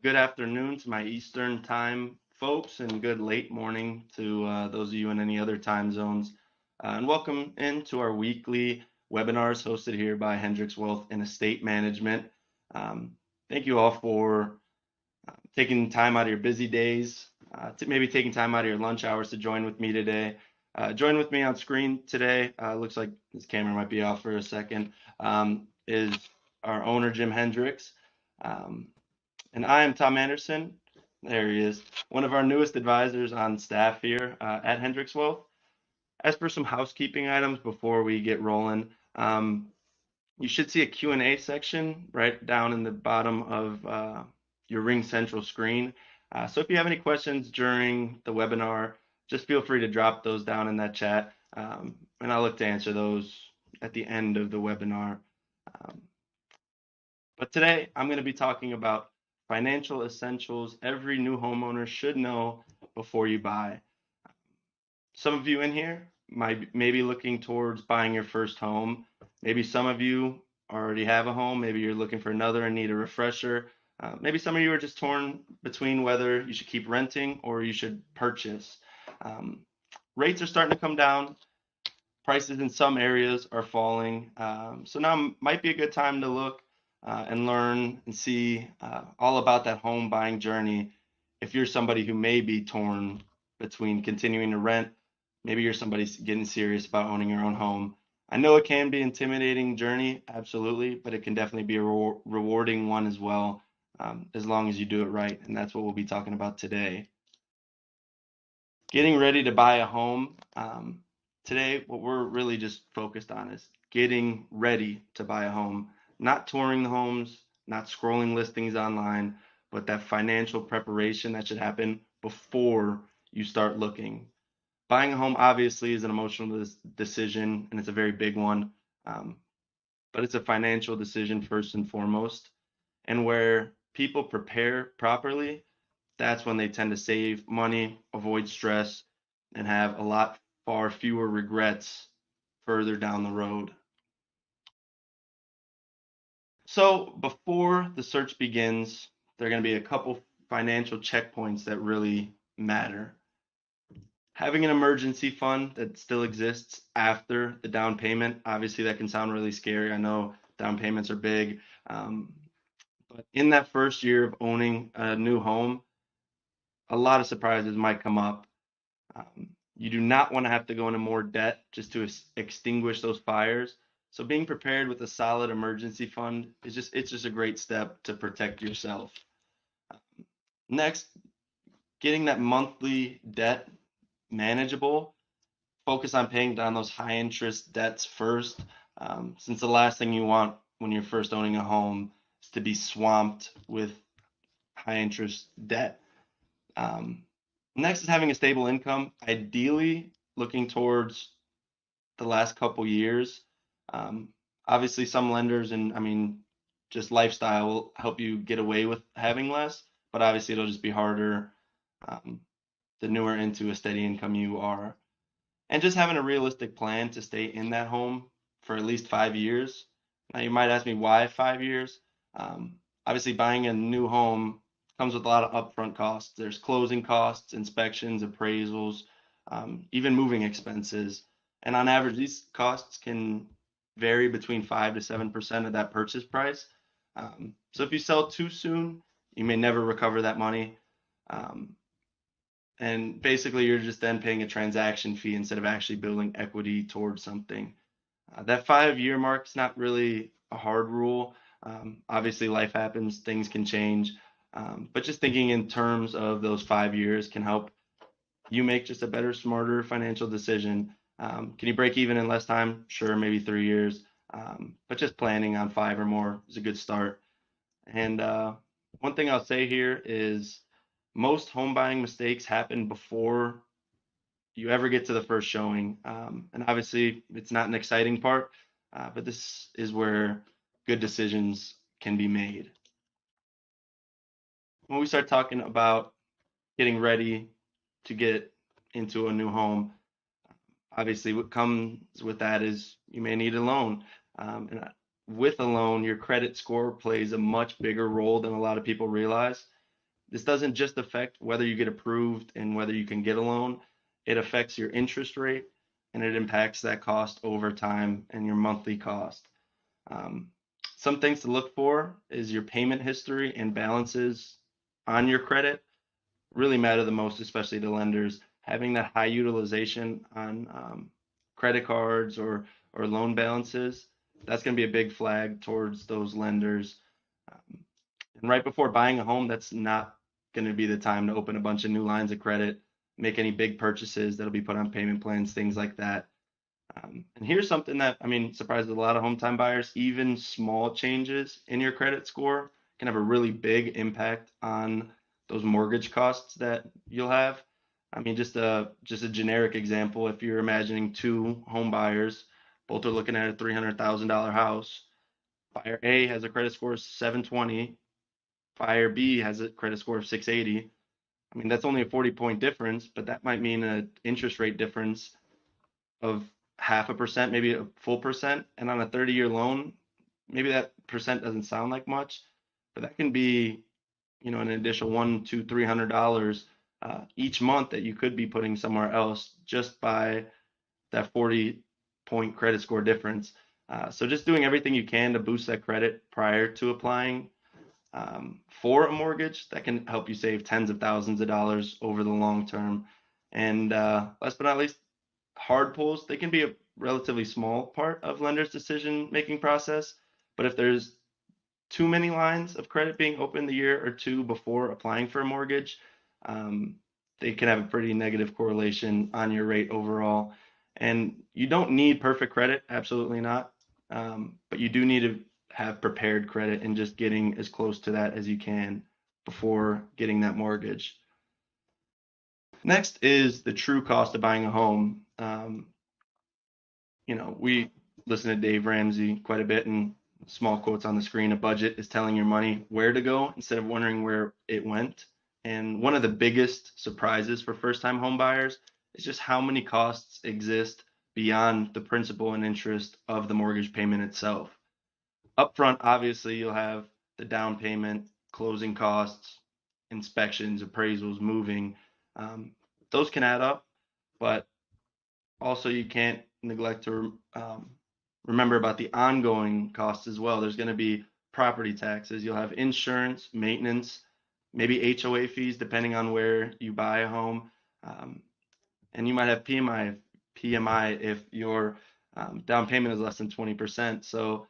Good afternoon to my Eastern time folks, and good late morning to those of you in any other time zones. And welcome into our weekly webinars hosted here by Hendricks Wealth and Estate Management. Um, Thank you all for taking time out of your busy days, maybe taking time out of your lunch hours to join with me today. Join with me on screen today. Looks like this camera might be off for a second. Is our owner Jim Hendricks. Um, and I am Tom Anderson. There he is, one of our newest advisors on staff here at Hendricks Wealth. As for some housekeeping items before we get rolling, you should see a Q&A section right down in the bottom of your Ring Central screen. So if you have any questions during the webinar, just feel free to drop those down in that chat, and I'll look to answer those at the end of the webinar. Um, but today I'm going to be talking about financial essentials every new homeowner should know before you buy. Some of you in here might maybe looking towards buying your first home. Maybe some of you already have a home. Maybe you're looking for another and need a refresher. Maybe some of you are just torn between whether you should keep renting or you should purchase. Um, Rates are starting to come down. Prices in some areas are falling. So now might be a good time to look and learn and see all about that home buying journey. If you're somebody who may be torn between continuing to rent, maybe you're somebody getting serious about owning your own home. I know it can be an intimidating journey, absolutely, but it can definitely be a rewarding one as well, as long as you do it right. And that's what we'll be talking about today. Getting ready to buy a home. Today, what we're really just focused on is getting ready to buy a home, not touring the homes, not scrolling listings online, but that financial preparation that should happen before you start looking. Buying a home obviously is an emotional decision, and it's a very big one, um, but it's a financial decision first and foremost. And where people prepare properly, that's when they tend to save money, avoid stress, and have a lot far fewer regrets further down the road. So before the search begins, there are going to be a couple financial checkpoints that really matter. Having an emergency fund that still exists after the down payment, obviously that can sound really scary. I know down payments are big, but in that first year of owning a new home, a lot of surprises might come up. You do not want to have to go into more debt just to extinguish those fires. So being prepared with a solid emergency fund is just a great step to protect yourself. Next, getting that monthly debt manageable. Focus on paying down those high interest debts first, since the last thing you want when you're first owning a home is to be swamped with high interest debt. Um, Next is having a stable income, ideally looking towards the last couple years. Um, Obviously, some lenders and just lifestyle will help you get away with having less, but obviously it'll just be harder um, the newer into a steady income you are. And just having a realistic plan to stay in that home for at least 5 years. Now, you might ask me why 5 years? Obviously, buying a new home comes with a lot of upfront costs. There's closing costs, inspections, appraisals, even moving expenses. And on average, these costs can vary between 5 to 7% of that purchase price. So if you sell too soon, you may never recover that money. Um, and basically, you're just then paying a transaction fee instead of actually building equity towards something. That 5 year mark is not really a hard rule. Obviously, life happens, things can change. But just thinking in terms of those 5 years can help you make just a better, smarter financial decision. Can you break even in less time? Sure, maybe 3 years. But just planning on 5 or more is a good start. And one thing I'll say here is most home buying mistakes happen before you ever get to the first showing. And obviously, it's not an exciting part, but this is where good decisions can be made. When we start talking about getting ready to get into a new home, obviously, what comes with that is you may need a loan. And with a loan, your credit score plays a much bigger role than a lot of people realize. This doesn't just affect whether you get approved and whether you can get a loan. It affects your interest rate and it impacts that cost over time and your monthly cost. Um, some things to look for is your payment history and balances on your credit really matter the most, especially to lenders. Having that high utilization on credit cards or loan balances, that's going to be a big flag towards those lenders. Um, and right before buying a home, that's not going to be the time to open a bunch of new lines of credit, make any big purchases that'll be put on payment plans, things like that. And here's something that, I mean, surprises a lot of home time buyers. Even small changes in your credit score can have a really big impact on those mortgage costs that you'll have. I mean, just a generic example, if you're imagining two home buyers, both are looking at a $300,000 house. Buyer A has a credit score of 720, buyer B has a credit score of 680. I mean, that's only a 40-point difference, but that might mean an interest rate difference of 0.5%, maybe a full percent. And on a 30-year loan, maybe that percent doesn't sound like much, but that can be, an additional $100, $200, $300 each month that you could be putting somewhere else just by that 40-point credit score difference. So just doing everything you can to boost that credit prior to applying for a mortgage, that can help you save tens of thousands of dollars over the long term. And last but not least, hard pulls, they can be a relatively small part of lenders' decision making process. But if there's too many lines of credit being opened the year or two before applying for a mortgage, um, they can have a pretty negative correlation on your rate overall. And you don't need perfect credit, absolutely not. But you do need to have prepared credit and just getting as close to that as you can before getting that mortgage. Next is the true cost of buying a home. We listen to Dave Ramsey quite a bit, and small quotes on the screen. A budget is telling your money where to go instead of wondering where it went. And one of the biggest surprises for first-time home buyers is just how many costs exist beyond the principal and interest of the mortgage payment itself. Upfront, obviously, you'll have the down payment, closing costs, inspections, appraisals, moving. Um, those can add up, but also you can't neglect to remember about the ongoing costs as well. There's going to be property taxes, you'll have insurance, maintenance, maybe HOA fees depending on where you buy a home, um, and you might have PMI if your down payment is less than 20%. So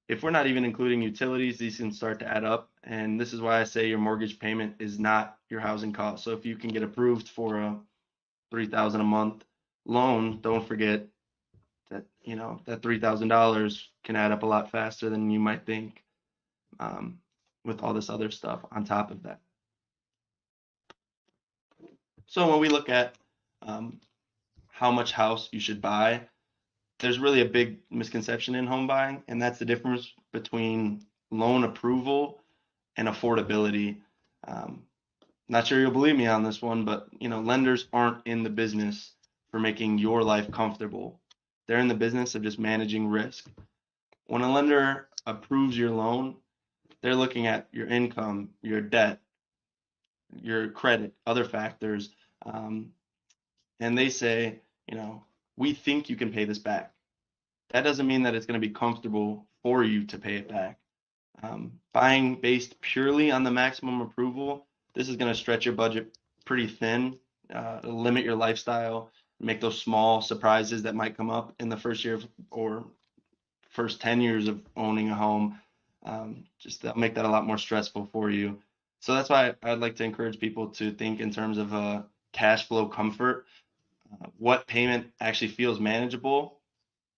if we're not even including utilities, these can start to add up. And this is why I say your mortgage payment is not your housing cost. So if you can get approved for a $3,000 a month loan, don't forget that that $3,000 can add up a lot faster than you might think, um, with all this other stuff on top of that. So when we look at um, how much house you should buy, there's really a big misconception in home buying, and that's the difference between loan approval and affordability. Um, Not sure you'll believe me on this one, but lenders aren't in the business for making your life comfortable. They're in the business of just managing risk. When a lender approves your loan, they're looking at your income, your debt, your credit, other factors, um, and they say, we think you can pay this back. That doesn't mean that it's going to be comfortable for you to pay it back. Buying based purely on the maximum approval, this is going to stretch your budget pretty thin, limit your lifestyle, make those small surprises that might come up in the first year or first 10 years of owning a home. Just that'll make that a lot more stressful for you. So that's why I'd like to encourage people to think in terms of cash flow comfort, what payment actually feels manageable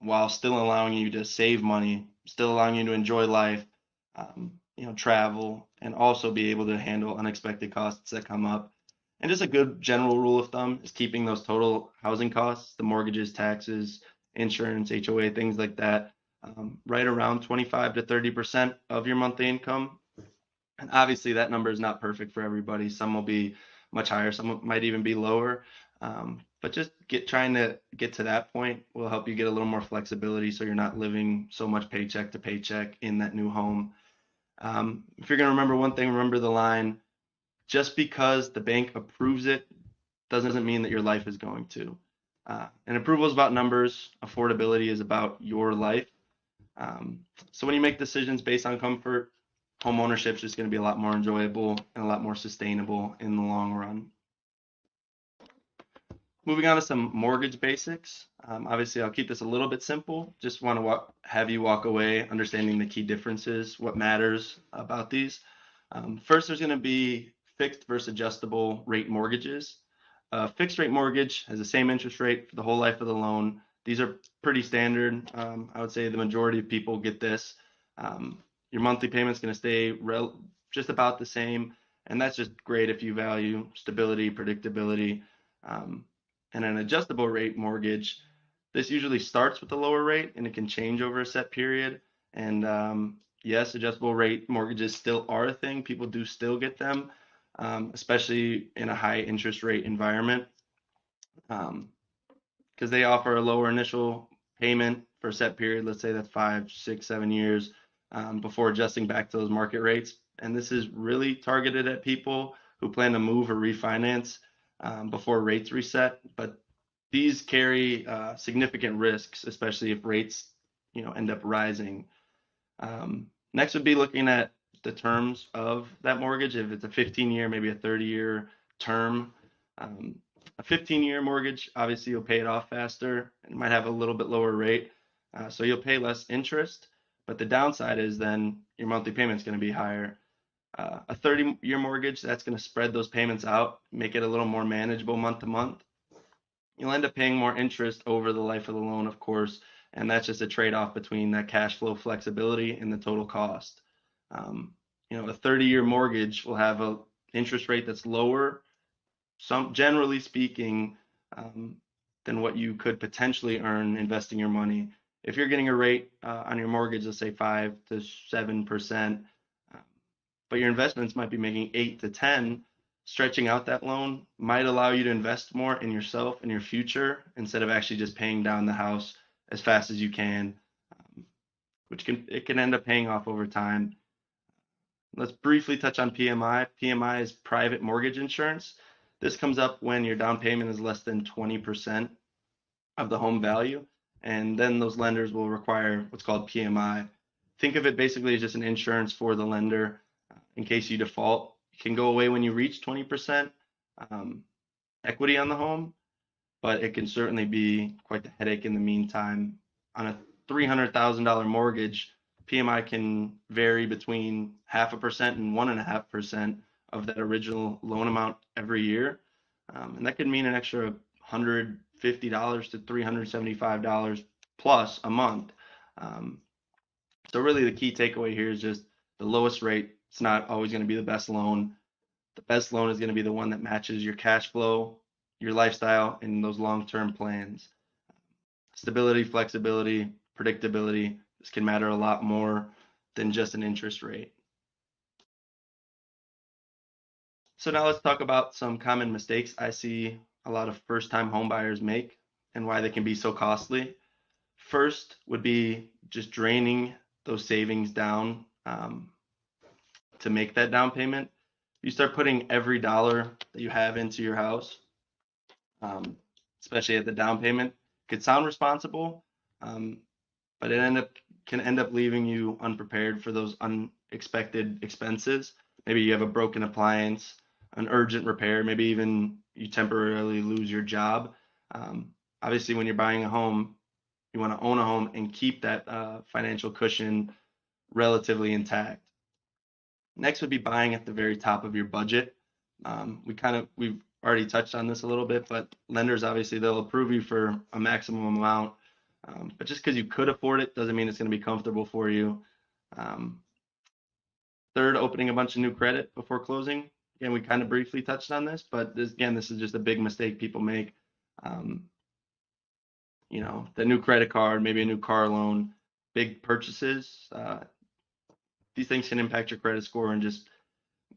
while still allowing you to save money, still allowing you to enjoy life, travel, and also be able to handle unexpected costs that come up. And just a good general rule of thumb is keeping those total housing costs, the mortgages, taxes, insurance, HOA, things like that, right around 25 to 30% of your monthly income. And obviously that number is not perfect for everybody. Some will be much higher, some might even be lower. But just trying to get to that point will help you get a little more flexibility so you're not living so much paycheck to paycheck in that new home. If you're going to remember one thing, remember the line, Just because the bank approves it doesn't mean that your life is going to. And approval is about numbers. Affordability is about your life. So when you make decisions based on comfort, home ownership is just going to be a lot more enjoyable and a lot more sustainable in the long run. Moving on to some mortgage basics. Obviously, I'll keep this a little bit simple. Just want to have you walk away understanding the key differences, what matters about these. First, there's going to be fixed versus adjustable rate mortgages. Fixed rate mortgage has the same interest rate for the whole life of the loan. These are pretty standard. I would say the majority of people get this. Your monthly payment's going to stay just about the same, and that's just great if you value stability, predictability. And an adjustable rate mortgage, this usually starts with a lower rate and it can change over a set period. And yes, adjustable rate mortgages still are a thing. People do still get them, especially in a high interest rate environment, because they offer a lower initial payment for a set period. Let's say that's 5, 6, 7 years before adjusting back to those market rates. And this is really targeted at people who plan to move or refinance before rates reset. But these carry significant risks, especially if rates, end up rising. Next would be looking at the terms of that mortgage. If it's a 15-year, maybe a 30-year term, a 15-year mortgage, obviously you'll pay it off faster and might have a little bit lower rate. So you'll pay less interest, but the downside is then your monthly payment is going to be higher. A 30-year mortgage, that's going to spread those payments out, make it a little more manageable month to month. You'll end up paying more interest over the life of the loan, of course, and that's just a trade-off between that cash flow flexibility and the total cost. A 30-year mortgage will have an interest rate that's lower, generally speaking, than what you could potentially earn investing your money. If you're getting a rate on your mortgage, let's say 5 to 7%, but your investments might be making 8 to 10, stretching out that loan might allow you to invest more in yourself and your future instead of actually just paying down the house as fast as you can, which can end up paying off over time. Let's briefly touch on PMI. PMI is private mortgage insurance. This comes up when your down payment is less than 20% of the home value, and then those lenders will require what's called PMI. Think of it basically as just an insurance for the lender in case you default. It can go away when you reach 20% equity on the home, but it can certainly be quite the headache in the meantime. On a $300,000 mortgage, PMI can vary between 0.5% and 1.5% of that original loan amount every year. And that could mean an extra $150 to $375 plus a month. So really the key takeaway here is just the lowest rate. It's not always going to be the best loan. The best loan is going to be the one that matches your cash flow, your lifestyle, and those long-term plans. Stability, flexibility, predictability, this can matter a lot more than just an interest rate. So now let's talk about some common mistakes I see a lot of first-time home buyers make and why they can be so costly. First would be just draining those savings down to make that down payment. You start putting every dollar that you have into your house, especially at the down payment. Could sound responsible, but it can end up leaving you unprepared for those unexpected expenses. Maybe you have a broken appliance, an urgent repair, maybe even you temporarily lose your job. Obviously, when you're buying a home, you want to own a home and keep that financial cushion relatively intact. Next would be buying at the very top of your budget. We've already touched on this a little bit, but lenders, obviously, they'll approve you for a maximum amount. But just because you could afford it doesn't mean it's going to be comfortable for you. Third, opening a bunch of new credit before closing. Again, we kind of briefly touched on this, but this is just a big mistake people make. The new credit card, maybe a new car loan, big purchases. These things can impact your credit score and just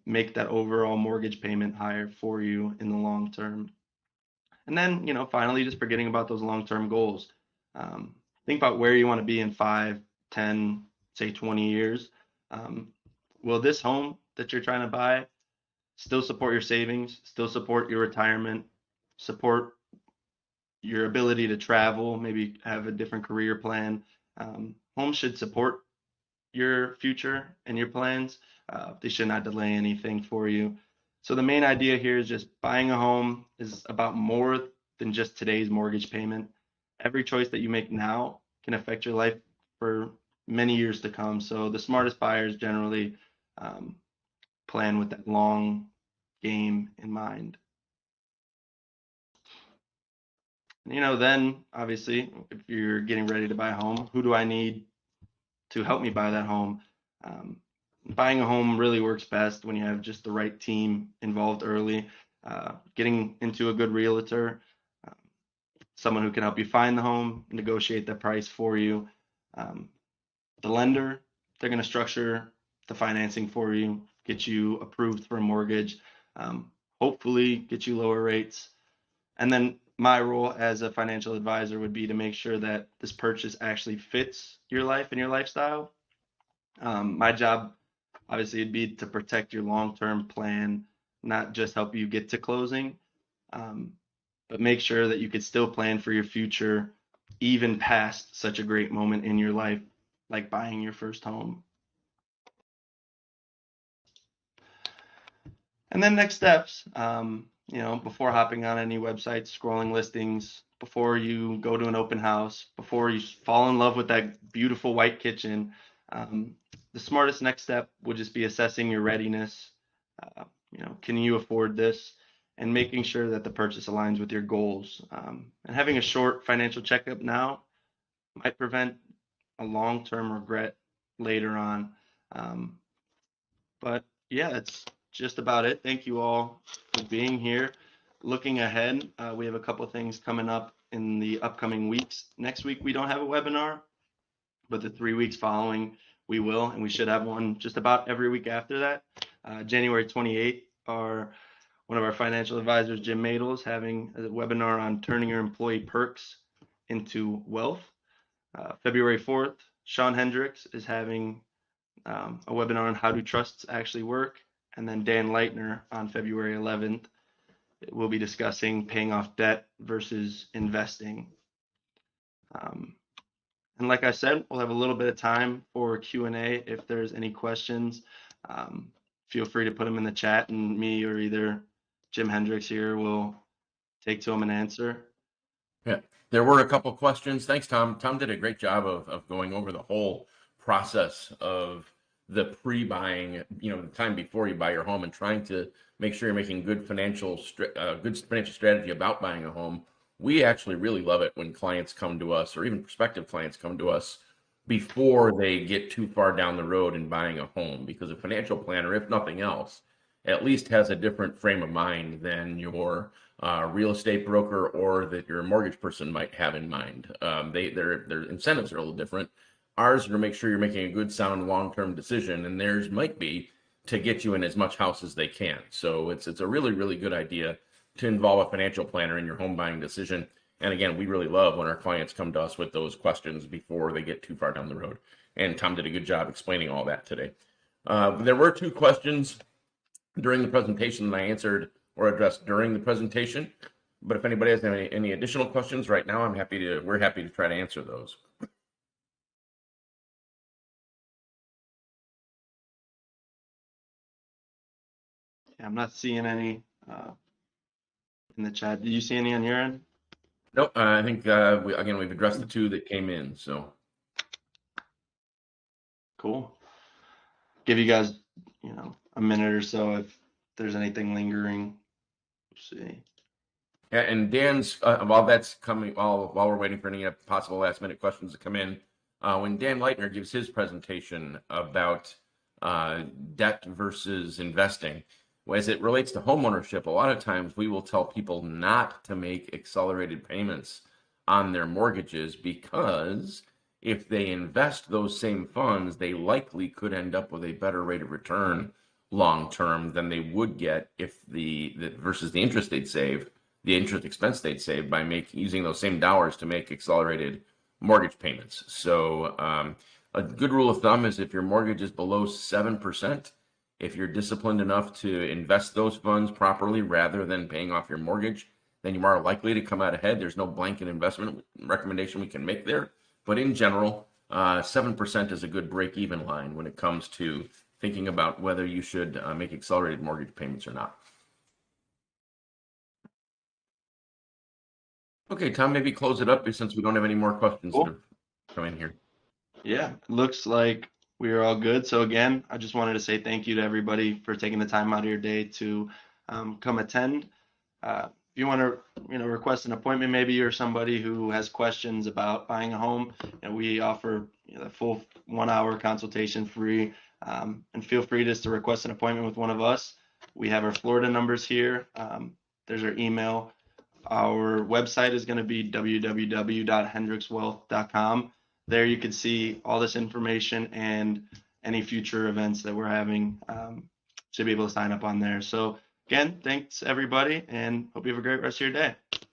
make that overall mortgage payment higher for you in the long term. And then, finally, just forgetting about those long-term goals. Think about where you want to be in 5, 10, say 20 years. Will this home that you're trying to buy still support your savings, still support your retirement, support your ability to travel, maybe have a different career plan. Home should support your future and your plans. They should not delay anything for you. So the main idea here is just buying a home is about more than just today's mortgage payment. Every choice that you make now can affect your life for many years to come. So the smartest buyers generally um, plan with that long game in mind. Then obviously, if you're getting ready to buy a home, who do I need to help me buy that home? Um, Buying a home really works best when you have just the right team involved early. Getting into a good realtor, uh, someone who can help you find the home, negotiate the price for you. Um, the lender, they're going to structure the financing for you, get you approved for a mortgage, um, hopefully get you lower rates. And then my role as a financial advisor would be to make sure that this purchase actually fits your life and your lifestyle. My job, obviously, would be to protect your long-term plan, not just help you get to closing, um, but make sure that you could still plan for your future, even past such a great moment in your life, like buying your first home. And then next steps, before hopping on any websites, scrolling listings, before you go to an open house, before you fall in love with that beautiful white kitchen, um, the smartest next step would just be assessing your readiness. Can you afford this? And making sure that the purchase aligns with your goals. And having a short financial checkup now might prevent a long-term regret later on. Um, but yeah, that's just about it. Thank you all for being here. Looking ahead, we have a couple of things coming up in the upcoming weeks. Next week, we don't have a webinar, but the 3 weeks following, we will, and we should have one just about every week after that. January 28th, one of our financial advisors, Jim Madel, is having a webinar on turning your employee perks into wealth. February 4th, Sean Hendricks is having a webinar on how do trusts actually work. And then Dan Leitner on February 11th will be discussing paying off debt versus investing. And like I said, we'll have a little bit of time for Q&A. If there's any questions, feel free to put them in the chat, and me or either Jim Hendricks here will take to them and answer. Yeah, there were a couple questions. Thanks, Tom. Tom did a great job of going over the whole process of the pre-buying, the time before you buy your home, and trying to make sure you're making good financial strategy about buying a home. We actually really love it when clients come to us, or even prospective clients come to us, before they get too far down the road in buying a home, because a financial planner, if nothing else, at least has a different frame of mind than your real estate broker or that your mortgage person might have in mind. Their incentives are a little different. Ours are to make sure you're making a good, sound, long-term decision, and theirs might be to get you in as much house as they can. So it's a really, really good idea to involve a financial planner in your home buying decision. And again, we really love when our clients come to us with those questions before they get too far down the road. And Tom did a good job explaining all that today. There were two questions during the presentation that I answered or addressed during the presentation. But if anybody has any additional questions right now, we're happy to try to answer those. Yeah, I'm not seeing any in the chat. Did you see any on your end? Nope. I think we've addressed the two that came in. So Cool. Give you guys, a minute or so if there's anything lingering. Let's see. yeah, and Dan's while that's coming, while we're waiting for any possible last minute questions to come in, when Dan Leitner gives his presentation about debt versus investing, as it relates to homeownership, a lot of times we will tell people not to make accelerated payments on their mortgages, because if they invest those same funds, they likely could end up with a better rate of return long term than they would get if versus the interest they'd save, the interest expense they'd save by using those same dollars to make accelerated mortgage payments. So a good rule of thumb is if your mortgage is below 7%, If you're disciplined enough to invest those funds properly rather than paying off your mortgage, then you are likely to come out ahead. There's no blanket investment recommendation we can make there. But in general, 7% is a good break-even line when it comes to thinking about whether you should make accelerated mortgage payments or not. Okay, Tom, maybe close it up since we don't have any more questions that Cool. have come in here. Yeah, looks like we are all good. So again, I just wanted to say thank you to everybody for taking the time out of your day to come attend. If you want to, request an appointment, maybe you're somebody who has questions about buying a home, we offer a full 1 hour consultation free, and feel free just to request an appointment with one of us. We have our Florida numbers here. There's our email. Our website is going to be www.hendrickswealth.com. There you can see all this information and any future events that we're having. Should be able to sign up on there. So again, thanks everybody, and hope you have a great rest of your day.